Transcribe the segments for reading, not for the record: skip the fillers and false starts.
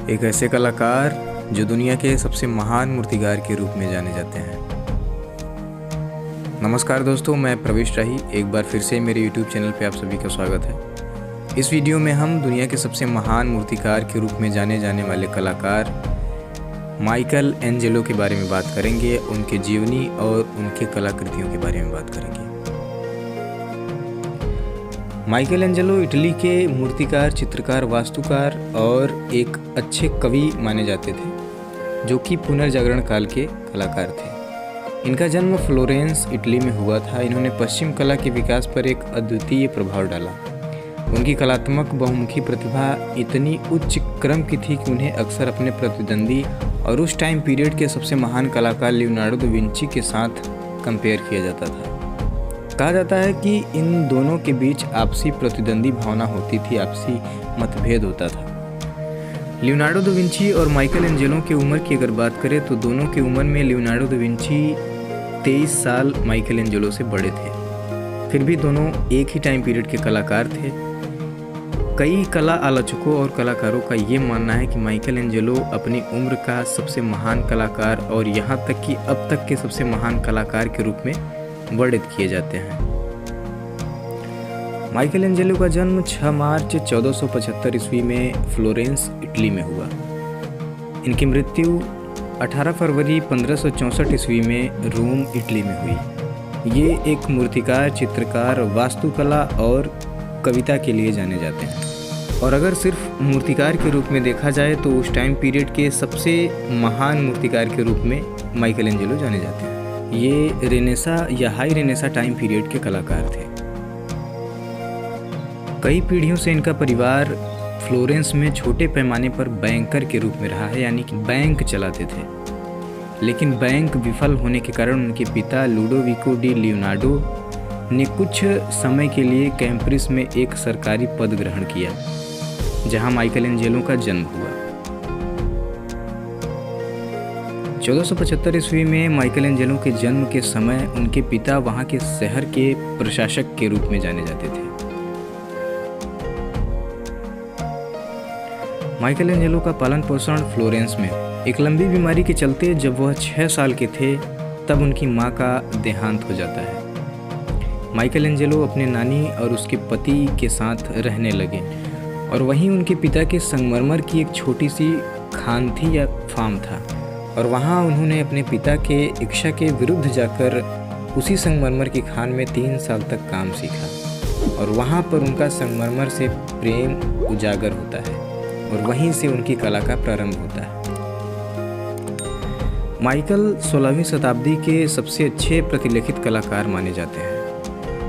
एक ऐसे कलाकार जो दुनिया के सबसे महान मूर्तिकार के रूप में जाने जाते हैं। नमस्कार दोस्तों, मैं प्रवेश राही एक बार फिर से मेरे YouTube चैनल पे आप सभी का स्वागत है। इस वीडियो में हम दुनिया के सबसे महान मूर्तिकार के रूप में जाने जाने वाले कलाकार माइकल एंजेलो के बारे में बात करेंगे, उनके जीवनी और उनके कलाकृतियों के बारे में बात करेंगे। माइकल एंजेलो इटली के मूर्तिकार, चित्रकार, वास्तुकार और एक अच्छे कवि माने जाते थे, जो कि पुनर्जागरण काल के कलाकार थे। इनका जन्म फ्लोरेंस, इटली में हुआ था। इन्होंने पश्चिम कला के विकास पर एक अद्वितीय प्रभाव डाला। उनकी कलात्मक बहुमुखी प्रतिभा इतनी उच्च क्रम की थी कि उन्हें अक्सर अपने प्रतिद्वंदी और उस टाइम पीरियड के सबसे महान कलाकार लियोनार्डो दा विंची के साथ कंपेयर किया जाता था। कहा जाता है कि इन दोनों के बीच आपसी प्रतिद्वंदी भावना होती थी, आपसी मतभेद होता था। लियोनार्डो दा विंची और माइकल एंजेलो की उम्र की अगर बात करें तो दोनों की उम्र में लियोनार्डो दा विंची 23 साल माइकल एंजेलो से बड़े थे। फिर भी दोनों एक ही टाइम पीरियड के कलाकार थे। कई कला आलोचकों और कलाकारों का ये मानना है कि माइकल एंजेलो अपनी उम्र का सबसे महान कलाकार और यहाँ तक कि अब तक के सबसे महान कलाकार के रूप में वर्णित किए जाते हैं। माइकल एंजेलो का जन्म 6 मार्च 1475 ईस्वी में फ्लोरेंस, इटली में हुआ। इनकी मृत्यु 18 फरवरी 1564 ईस्वी में रोम, इटली में हुई। ये एक मूर्तिकार, चित्रकार, वास्तुकला और कविता के लिए जाने जाते हैं। और अगर सिर्फ मूर्तिकार के रूप में देखा जाए तो उस टाइम पीरियड के सबसे महान मूर्तिकार के रूप में माइकल एंजेलो जाने जाते हैं। ये रेनेसा या हाई रेनेसा टाइम पीरियड के कलाकार थे। कई पीढ़ियों से इनका परिवार फ्लोरेंस में छोटे पैमाने पर बैंकर के रूप में रहा है, यानी कि बैंक चलाते थे। लेकिन बैंक विफल होने के कारण उनके पिता लुडोविको डी लियोनार्डो ने कुछ समय के लिए कैम्ब्रिज में एक सरकारी पद ग्रहण किया, जहां माइकल एंजेलो का जन्म हुआ। 1475 ईस्वी में माइकल एंजेलो के जन्म के समय उनके पिता वहां के शहर के प्रशासक के रूप में जाने जाते थे। माइकल एंजेलो का पालन पोषण फ्लोरेंस में एक लंबी बीमारी के चलते जब वह 6 साल के थे तब उनकी मां का देहांत हो जाता है। माइकल एंजेलो अपने नानी और उसके पति के साथ रहने लगे और वहीं उनके पिता के संगमरमर की एक छोटी सी खान थी या फार्म था, और वहाँ उन्होंने अपने पिता के इच्छा के विरुद्ध जाकर उसी संगमरमर की खान में 3 साल तक काम सीखा और वहाँ पर उनका संगमरमर से प्रेम उजागर होता है और वहीं से उनकी कला का प्रारंभ होता है। माइकल 16वीं शताब्दी के सबसे अच्छे प्रतिलेखित कलाकार माने जाते हैं।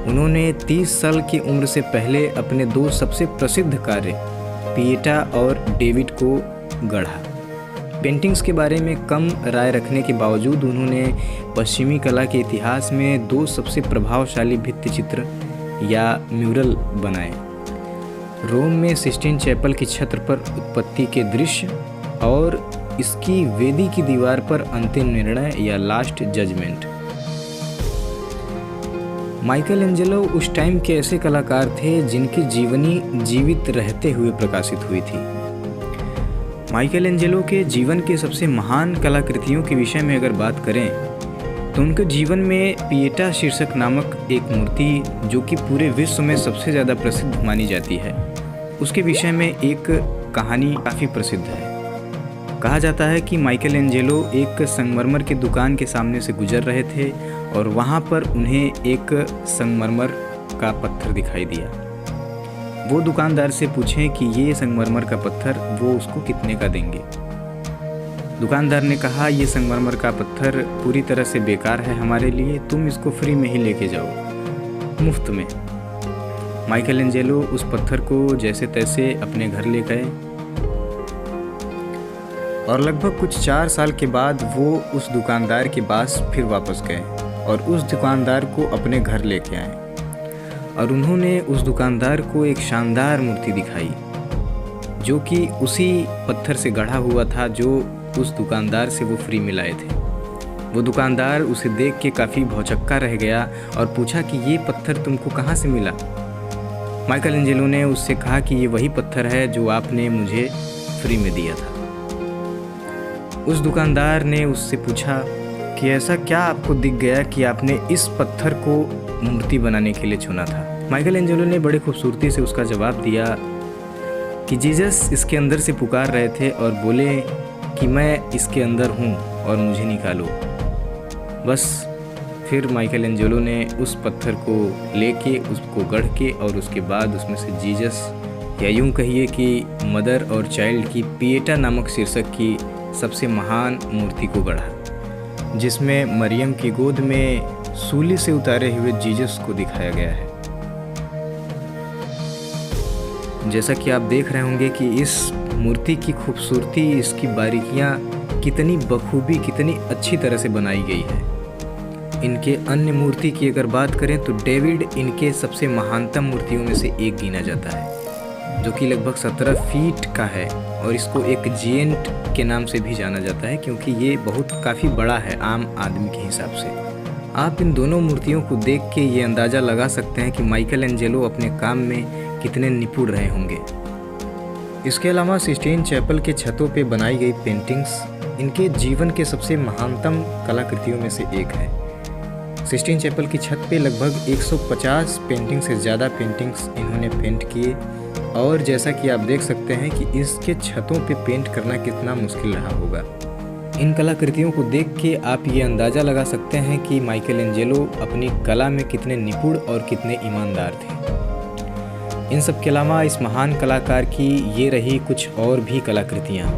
उन्होंने 30 साल की उम्र से पहले अपने 2 सबसे प्रसिद्ध कार्य पिएटा और डेविड को गढ़ा। पेंटिंग्स के बारे में कम राय रखने के बावजूद उन्होंने पश्चिमी कला के इतिहास में 2 सबसे प्रभावशाली भित्तिचित्र या म्यूरल बनाए। रोम में सिस्टीन चैपल की छत्र पर उत्पत्ति के दृश्य और इसकी वेदी की दीवार पर अंतिम निर्णय या लास्ट जजमेंट। माइकल एंजेलो उस टाइम के ऐसे कलाकार थे जिनकी जीवनी जीवित रहते हुए प्रकाशित हुई थी। माइकल एंजेलो के जीवन के सबसे महान कलाकृतियों के विषय में अगर बात करें तो उनके जीवन में पिएटा शीर्षक नामक एक मूर्ति, जो कि पूरे विश्व में सबसे ज़्यादा प्रसिद्ध मानी जाती है, उसके विषय में एक कहानी काफ़ी प्रसिद्ध है। कहा जाता है कि माइकल एंजेलो एक संगमरमर की दुकान के सामने से गुजर रहे थे और वहाँ पर उन्हें एक संगमरमर का पत्थर दिखाई दिया। वो दुकानदार से पूछें कि ये संगमरमर का पत्थर वो उसको कितने का देंगे। दुकानदार ने कहा, ये संगमरमर का पत्थर पूरी तरह से बेकार है हमारे लिए, तुम इसको फ्री में ही लेके जाओ, मुफ्त में। माइकल एंजेलो उस पत्थर को जैसे तैसे अपने घर ले गए और लगभग कुछ 4 साल के बाद वो उस दुकानदार के पास फिर वापस गए और उस दुकानदार को अपने घर लेके आए और उन्होंने उस दुकानदार को एक शानदार मूर्ति दिखाई, जो कि उसी पत्थर से गढ़ा हुआ था जो उस दुकानदार से वो फ्री में लाए थे। वो दुकानदार उसे देख के काफ़ी भौचक्का रह गया और पूछा कि ये पत्थर तुमको कहाँ से मिला। माइकल एंजेलो ने उससे कहा कि ये वही पत्थर है जो आपने मुझे फ्री में दिया था। उस दुकानदार ने उससे पूछा कि ऐसा क्या आपको दिख गया कि आपने इस पत्थर को मूर्ति बनाने के लिए चुना था। माइकल एंजेलो ने बड़ी खूबसूरती से उसका जवाब दिया कि जीसस इसके अंदर से पुकार रहे थे और बोले कि मैं इसके अंदर हूँ और मुझे निकालो। बस फिर माइकल एंजेलो ने उस पत्थर को लेके उसको गढ़ के और उसके बाद उसमें से जीसस या यूँ कहिए कि मदर और चाइल्ड की पिएटा नामक शीर्षक की सबसे महान मूर्ति को गढ़ा, जिसमें मरियम की गोद में सूली से उतारे हुए जीसस को दिखाया गया है। जैसा कि आप देख रहे होंगे कि इस मूर्ति की खूबसूरती, इसकी बारीकियां कितनी बखूबी, कितनी अच्छी तरह से बनाई गई है। इनके अन्य मूर्ति की अगर बात करें तो डेविड इनके सबसे महानतम मूर्तियों में से एक गिना जाता है, जो कि लगभग 17 फीट का है और इसको एक जिएंट के नाम से भी जाना जाता है क्योंकि ये काफ़ी बड़ा है आम आदमी के हिसाब से। आप इन दोनों मूर्तियों को देख के ये अंदाज़ा लगा सकते हैं कि माइकल एंजेलो अपने काम में कितने निपुण रहे होंगे। इसके अलावा सिस्टीन चैपल के छतों पे बनाई गई पेंटिंग्स इनके जीवन के सबसे महानतम कलाकृतियों में से एक है। सिस्टीन चैपल की छत पे लगभग 150 पेंटिंग से ज़्यादा पेंटिंग्स इन्होंने पेंट किए और जैसा कि आप देख सकते हैं कि इसके छतों पे पेंट करना कितना मुश्किल रहा होगा। इन कलाकृतियों को देख के आप ये अंदाज़ा लगा सकते हैं कि माइकल एंजेलो अपनी कला में कितने निपुण और कितने ईमानदार थे। इन सब के अलावा इस महान कलाकार की ये रही कुछ और भी कलाकृतियाँ।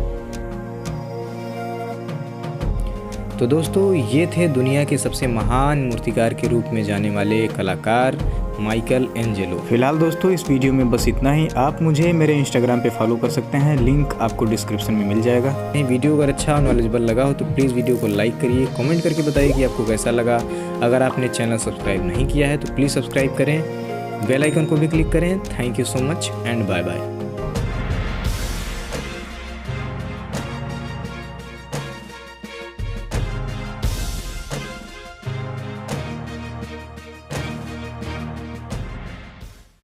तो दोस्तों, ये थे दुनिया के सबसे महान मूर्तिकार के रूप में जाने वाले कलाकार माइकल एंजेलो। फिलहाल दोस्तों, इस वीडियो में बस इतना ही। आप मुझे मेरे इंस्टाग्राम पे फॉलो कर सकते हैं, लिंक आपको डिस्क्रिप्शन में मिल जाएगा। ये वीडियो अगर अच्छा और नॉलेजेबल लगा हो तो प्लीज़ वीडियो को लाइक करिए, कमेंट करके बताइए कि आपको कैसा लगा। अगर आपने चैनल सब्सक्राइब नहीं किया है तो प्लीज़ सब्सक्राइब करें, बेल आइकन को भी क्लिक करें। Thank you so much and bye bye.